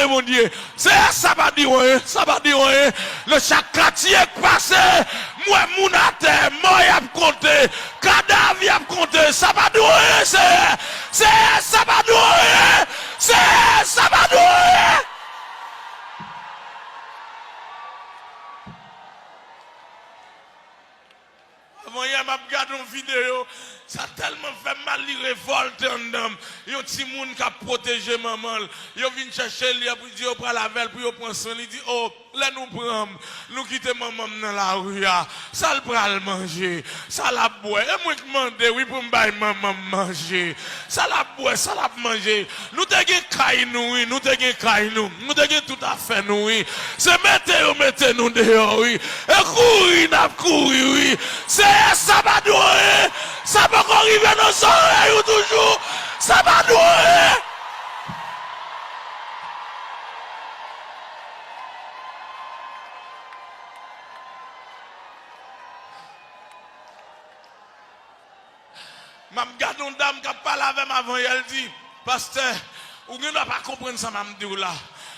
mon Dieu. C'est ça va dire rien, ça va dire rien. Le chaque quartier passé, moi mon terre, moi y a compté, cadavre y a compté, ça va dire rien, c'est ça va dire rien, c'est ça va dire rien. Avant hier m'a regardé une vidéo, ça a tellement fait mal, il révolte en dedans. Il y a un petit monde qui a protégé maman. Il vient chercher, il a dit, il prend la velle, puis il prend son, il dit, oh, là nous prenons, nous quittons maman dans la rue, ça le prend le manger, ça la boit. Et moi je demande, oui, pour me bailler maman manger. Ça la boit, ça la manger. Nous t'avons caille nous, oui, nous t'avons caille nous t'avons tout à fait nous, oui. C'est mettez nous dehors, oui. Et courir, n'a courir, oui. C'est ça va nous, ça va arriver dans nos oreilles toujours, ça va nous. Je regarde une dame qui parle avec moi avant, elle dit, pasteur, vous ne pas comprendre ça, je dis là.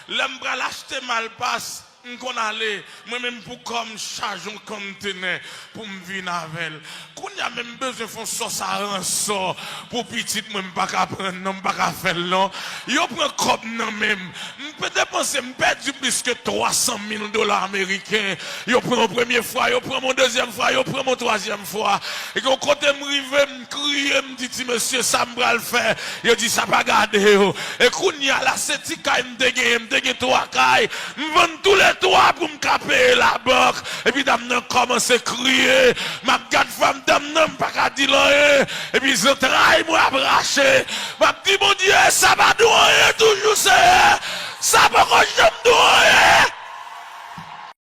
L'homme va l'acheter mal passe. Qu'on allait, moi-même pour comme charge un conteneur pour me venir avec elle. Qu'on a même besoin de faire ça rançon pour petit, moi pas qu'à prendre, non pas qu'à faire non. Yo prend comme non même. Peut dépenser, me perdre plus que $300,000 américains. Yo prend la première fois, yo prend mon deuxième fois, yo prend mon troisième fois. Et qu'on côté me rive, me crier, me dit monsieur ça me va le faire. Yo dit ça pas garder yo. Et qu'on y a la setika me dégaine trois cailles, me vend tous les toi pour me caper la banque. Et puis dame n'a commencé à crier. Ma garde femme dame n'a pas qu'à dire rien. Et puis je travaille moi à bracher. Ma dit mon Dieu, ça va nous rien toujours c'est. Ça va que je